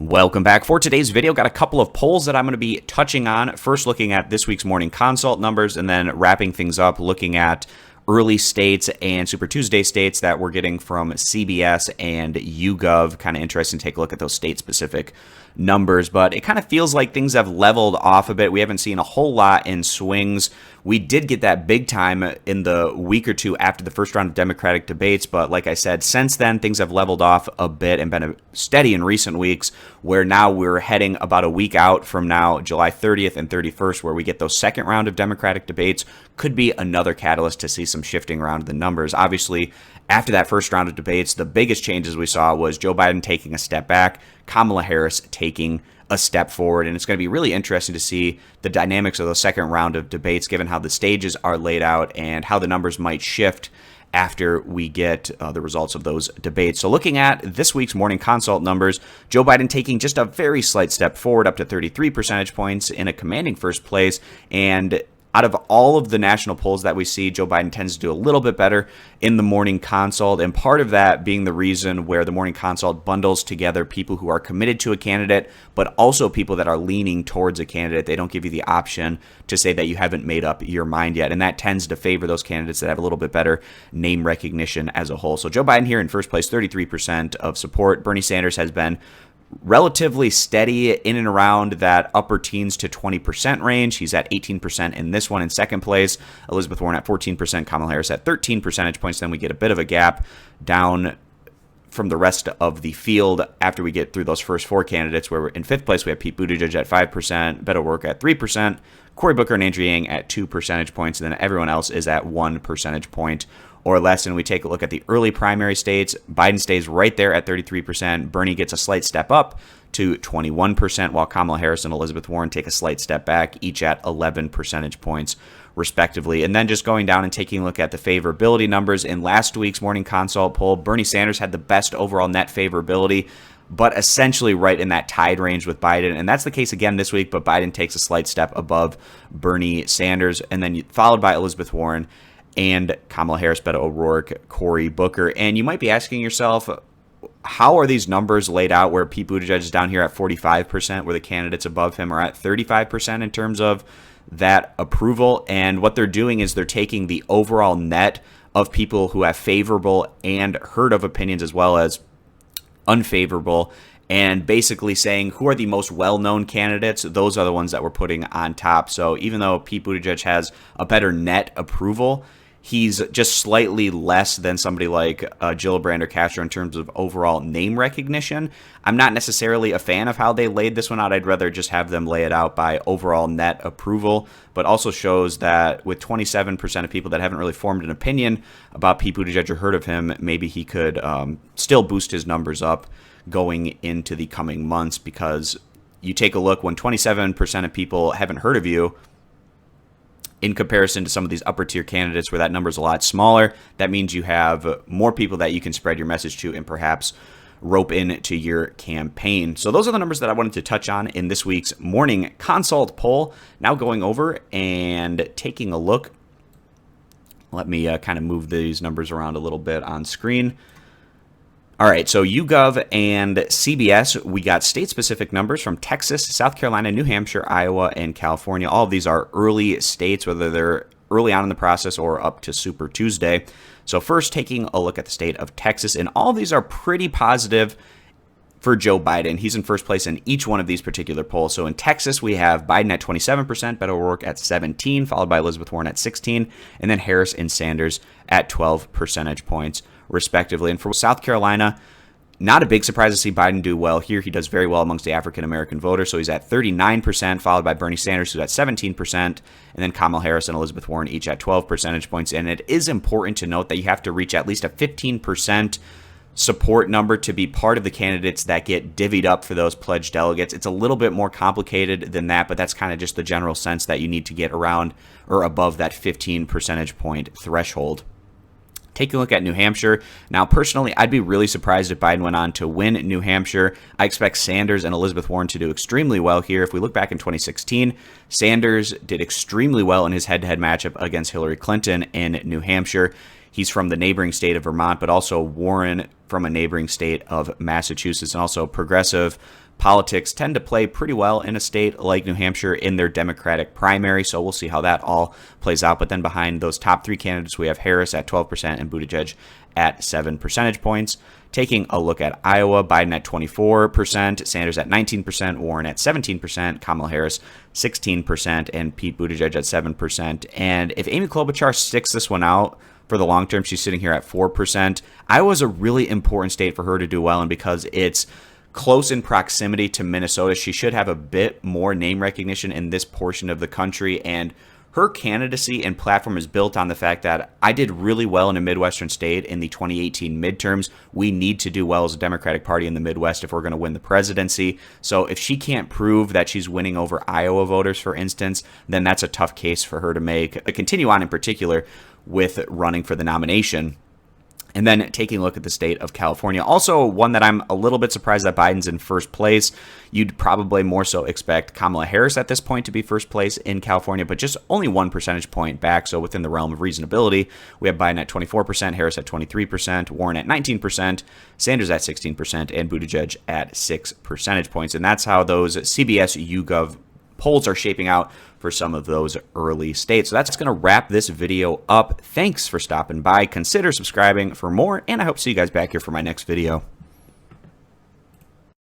Welcome back. For today's video, got a couple of polls that I'm going to be touching on. First, looking at this week's morning consult numbers, and then wrapping things up, looking at early states and Super Tuesday states that we're getting from CBS and YouGov. Kind of interesting to take a look at those state-specific numbers, but it kind of feels like things have leveled off a bit. We haven't seen a whole lot in swings. We did get that big time in the week or two after the first round of Democratic debates, but like I said, since then, things have leveled off a bit and been steady in recent weeks, where now we're heading about a week out from now, July 30th and 31st, where we get those second round of Democratic debates. Could be another catalyst to see some shifting around the numbers. Obviously, after that first round of debates, the biggest changes we saw was Joe Biden taking a step back, Kamala Harris taking a step forward, and it's going to be really interesting to see the dynamics of the second round of debates, given how the stages are laid out and how the numbers might shift after we get the results of those debates. So looking at this week's morning consult numbers, Joe Biden taking just a very slight step forward, up to 33 percentage points in a commanding first place. And out of all of the national polls that we see, Joe Biden tends to do a little bit better in the morning consult, and part of that being the reason where the morning consult bundles together people who are committed to a candidate, but also people that are leaning towards a candidate. They don't give you the option to say that you haven't made up your mind yet, and that tends to favor those candidates that have a little bit better name recognition as a whole. So Joe Biden here in first place, 33% of support. Bernie Sanders has been relatively steady in and around that upper teens to 20% range. He's at 18% in this one in second place. Elizabeth Warren at 14%, Kamala Harris at 13 percentage points. Then we get a bit of a gap down from the rest of the field after we get through those first four candidates, where in fifth place we have Pete Buttigieg at 5%, Beto O'Rourke at 3%, Cory Booker and Andrew Yang at 2 percentage points, and then everyone else is at 1 percentage point or less. And we take a look at the early primary states. Biden stays right there at 33%. Bernie gets a slight step up to 21%, while Kamala Harris and Elizabeth Warren take a slight step back, each at 11 percentage points respectively. And then just going down and taking a look at the favorability numbers in last week's morning consult poll, Bernie Sanders had the best overall net favorability, but essentially right in that tied range with Biden. And that's the case again this week, but Biden takes a slight step above Bernie Sanders, and then followed by Elizabeth Warren and Kamala Harris, Beto O'Rourke, Cory Booker. And you might be asking yourself, how are these numbers laid out where Pete Buttigieg is down here at 45%, where the candidates above him are at 35% in terms of that approval? And what they're doing is they're taking the overall net of people who have favorable and heard of opinions as well as unfavorable, and basically saying who are the most well-known candidates. Those are the ones that we're putting on top. So even though Pete Buttigieg has a better net approval, he's just slightly less than somebody like Gillibrand or Castro in terms of overall name recognition. I'm not necessarily a fan of how they laid this one out. I'd rather just have them lay it out by overall net approval, but also shows that with 27% of people that haven't really formed an opinion about Pete Buttigieg or heard of him, maybe he could still boost his numbers up going into the coming months. Because you take a look, when 27% of people haven't heard of you, in comparison to some of these upper tier candidates where that number is a lot smaller, that means you have more people that you can spread your message to and perhaps rope into your campaign. So those are the numbers that I wanted to touch on in this week's morning consult poll. Now going over and taking a look. Let me kind of move these numbers around a little bit on screen. All right, so YouGov and CBS, we got state-specific numbers from Texas, South Carolina, New Hampshire, Iowa, and California. All of these are early states, whether they're early on in the process or up to Super Tuesday. So first, taking a look at the state of Texas, and all of these are pretty positive for Joe Biden. He's in first place in each one of these particular polls. So in Texas, we have Biden at 27%, Beto O'Rourke at 17%, followed by Elizabeth Warren at 16%, and then Harris and Sanders at 12 percentage points, respectively. And for South Carolina, not a big surprise to see Biden do well here. He does very well amongst the African-American voters. So he's at 39%, followed by Bernie Sanders, who's at 17%, and then Kamala Harris and Elizabeth Warren each at 12 percentage points. And it is important to note that you have to reach at least a 15% support number to be part of the candidates that get divvied up for those pledged delegates. It's a little bit more complicated than that, but that's kind of just the general sense that you need to get around or above that 15 percentage point threshold. Taking a look at New Hampshire. Now, personally, I'd be really surprised if Biden went on to win New Hampshire. I expect Sanders and Elizabeth Warren to do extremely well here. If we look back in 2016, Sanders did extremely well in his head-to-head matchup against Hillary Clinton in New Hampshire. He's from the neighboring state of Vermont, but also Warren from a neighboring state of Massachusetts, and also progressive politics tend to play pretty well in a state like New Hampshire in their Democratic primary, so we'll see how that all plays out. But then behind those top three candidates, we have Harris at 12% and Buttigieg at 7 percentage points. Taking a look at Iowa, Biden at 24%, Sanders at 19%, Warren at 17%, Kamala Harris 16%, and Pete Buttigieg at 7%. And if Amy Klobuchar sticks this one out for the long term, she's sitting here at 4%. Iowa's a really important state for her to do well, and because it's close in proximity to Minnesota, she should have a bit more name recognition in this portion of the country. And her candidacy and platform is built on the fact that I did really well in a Midwestern state in the 2018 midterms. We need to do well as a Democratic Party in the Midwest if we're going to win the presidency. So if she can't prove that she's winning over Iowa voters, for instance, then that's a tough case for her to make, continue on in particular with running for the nomination. And then taking a look at the state of California, also one that I'm a little bit surprised that Biden's in first place. You'd probably more so expect Kamala Harris at this point to be first place in California, but just only 1 percentage point back, so within the realm of reasonability. We have Biden at 24%, Harris at 23%, Warren at 19%, Sanders at 16%, and Buttigieg at 6 percentage points. And that's how those CBS YouGov polls are shaping out for some of those early states. So that's going to wrap this video up. Thanks for stopping by. Consider subscribing for more, and I hope to see you guys back here for my next video.